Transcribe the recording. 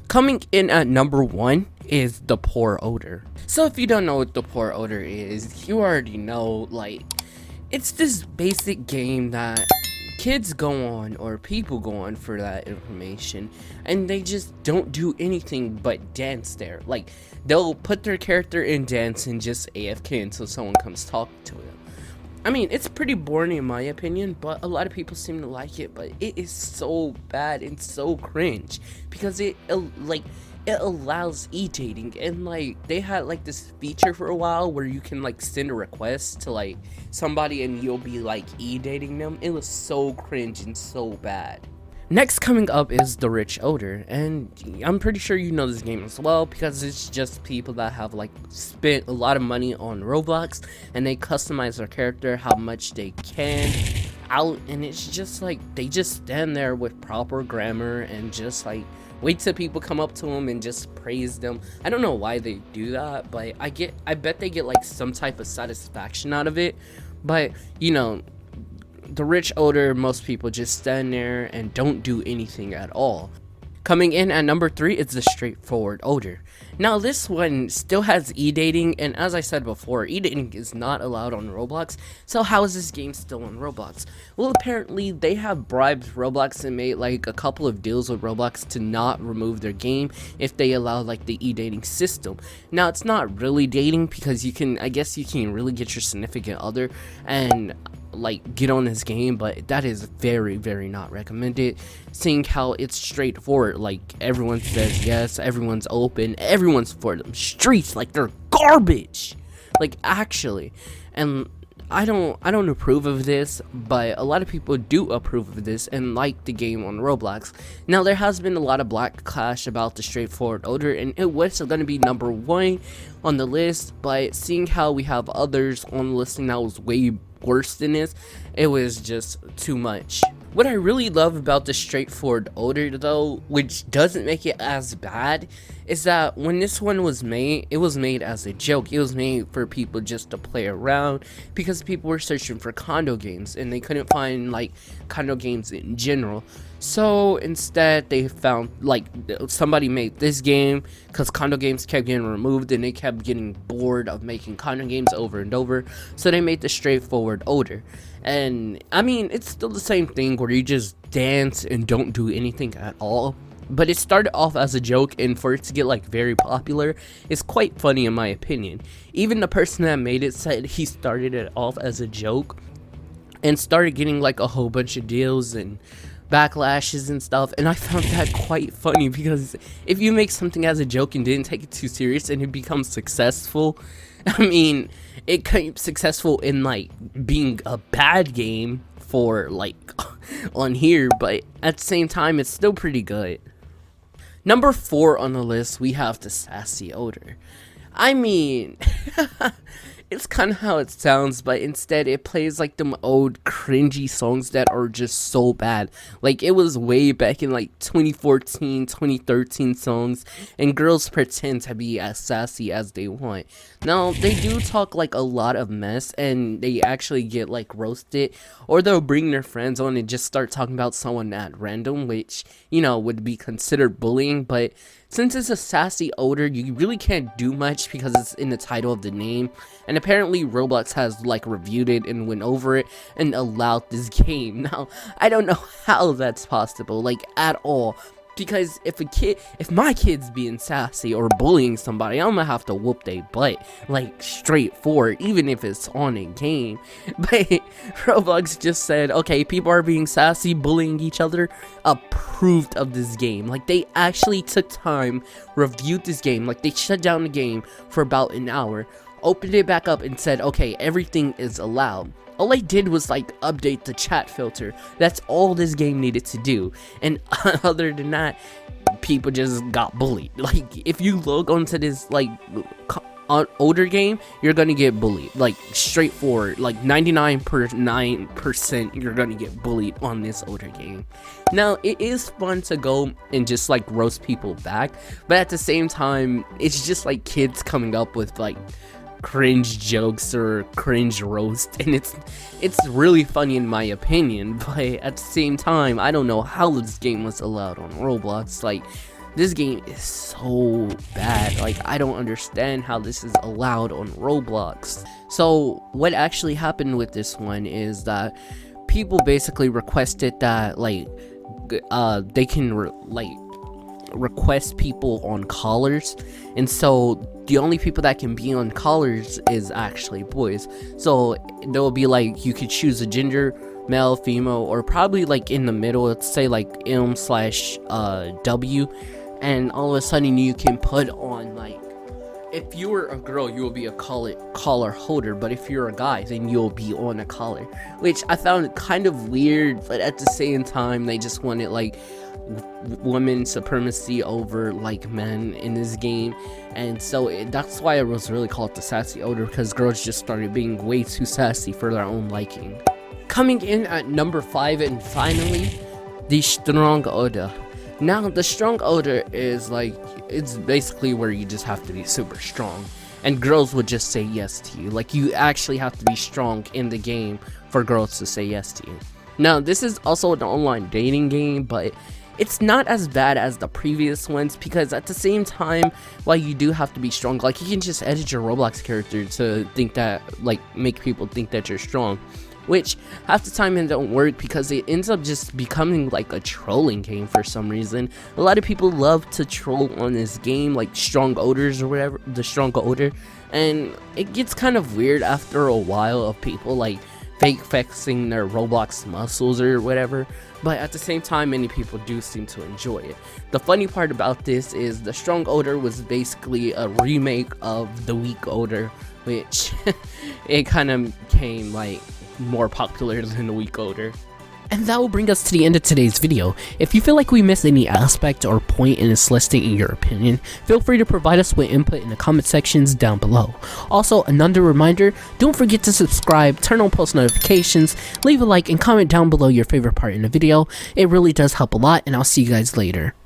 Coming in at number 1 is the Poor Oder. So if you don't know what the Poor Oder is, you already know, like, it's this basic game that kids go on, or people go on for that information, and they just don't do anything but dance there. Like, they'll put their character in dance and just AFK until someone comes talk to them. I mean, it's pretty boring in my opinion, but a lot of people seem to like it. But it is so bad and so cringe because it allows e-dating, and like they had like this feature for a while where you can like send a request to like somebody and you'll be like e-dating them. It was so cringe and so bad. Next coming up is the Rich Oder, and I'm pretty sure you know this game as well because it's just people that have like spent a lot of money on Roblox and they customize their character how much they can out, and it's just like they just stand there with proper grammar and just like wait till people come up to them and just praise them. I don't know why they do that, but I bet they get like some type of satisfaction out of it. But you know, the Rich Oder, most people just stand there and don't do anything at all. Coming in at number 3 is the Straightforward Oder. Now this one still has e-dating, and as I said before, e-dating is not allowed on Roblox, so how is this game still on Roblox? Well, apparently they have bribed Roblox and made like a couple of deals with Roblox to not remove their game if they allow like the e-dating system. Now it's not really dating because I guess you can really get your significant other and like get on this game, but that is very, very not recommended, seeing how it's straightforward. Like everyone says yes, everyone's open, everyone's for them streets like they're garbage, like actually. And I don't approve of this, but a lot of people do approve of this and like the game on Roblox. Now there has been a lot of backlash about the Straightforward Oder, and it was going to be number 1 on the list, but seeing how we have others on the listing that was way worse than this, it was just too much. What I really love about the Straightforward Oder though, which doesn't make it as bad, is that when this one was made, it was made as a joke. It was made for people just to play around because people were searching for condo games and they couldn't find like condo games in general. So instead they found like somebody made this game because condo games kept getting removed and they kept getting bored of making condo games over and over, so they made the Straightforward Oder. And I mean, it's still the same thing where you just dance and don't do anything at all, but it started off as a joke, and for it to get like very popular is quite funny in my opinion. Even the person that made it said he started it off as a joke and started getting like a whole bunch of deals and backlashes and stuff, and I found that quite funny because if you make something as a joke and didn't take it too serious and it becomes successful, I mean, it came successful in like being a bad game for like on here, but at the same time it's still pretty good. Number 4 on the list, we have the Sassy Oder. I mean, it's kind of how it sounds, but instead it plays like them old cringy songs that are just so bad. Like it was way back in like 2014, 2013 songs, and girls pretend to be as sassy as they want. Now they do talk like a lot of mess, and they actually get like roasted, or they'll bring their friends on and just start talking about someone at random, which, you know, would be considered bullying. But since it's a Sassy Oder, you really can't do much because it's in the title of the name, and apparently Roblox has like reviewed it and went over it and allowed this game. Now I don't know how that's possible, like at all, because if my kid's being sassy or bullying somebody, I'm gonna have to whoop their butt, like straightforward, even if it's on a game. But Roblox just said, okay, people are being sassy, bullying each other, approved of this game. Like they actually took time, reviewed this game, like they shut down the game for about an hour, opened it back up and said, okay, everything is allowed. All I did was like update the chat filter. That's all this game needed to do. And other than that, people just got bullied. Like if you log onto this like older game, you're gonna get bullied. Like straightforward, like 99.9% you're gonna get bullied on this older game. Now it is fun to go and just like roast people back, but at the same time it's just like kids coming up with like cringe jokes or cringe roast, and it's really funny in my opinion. But at the same time, I don't know how this game was allowed on Roblox. Like This game is so bad. Like, I don't understand how this is allowed on Roblox. So what actually happened with this one is that people basically requested that, like, they can request people on collars, and so the only people that can be on collars is actually boys. So there will be like, you could choose a gender, male, female, or probably like in the middle, let's say like M/W, and all of a sudden you can put on, like, if you were a girl, you will be a collar holder, but if you're a guy, then you'll be on a collar, which I found kind of weird, but at the same time, they just wanted like women supremacy over like men in this game, and so that's why it was really called the sassy oder, because girls just started being way too sassy for their own liking. Coming in at number 5, and finally, the strong oder. Now, the strong oder is like, it's basically where you just have to be super strong, and girls would just say yes to you. Like, you actually have to be strong in the game for girls to say yes to you. Now, this is also an online dating game, but it's not as bad as the previous ones, because at the same time, while you do have to be strong, like, you can just edit your Roblox character to think that, like, make people think that you're strong, which half the time it don't work because it ends up just becoming like a trolling game for some reason. A lot of people love to troll on this game, like strong oders or whatever, the strong oder, and it gets kind of weird after a while of people like fake flexing their Roblox muscles or whatever, but at the same time, many people do seem to enjoy it. The funny part about this is the strong oder was basically a remake of the weak oder, which it kind of became like more popular than the weak oder. And that will bring us to the end of today's video. If you feel like we missed any aspect or point in this listing in your opinion, feel free to provide us with input in the comment sections down below. Also, another reminder, don't forget to subscribe, turn on post notifications, leave a like, and comment down below your favorite part in the video. It really does help a lot, and I'll see you guys later.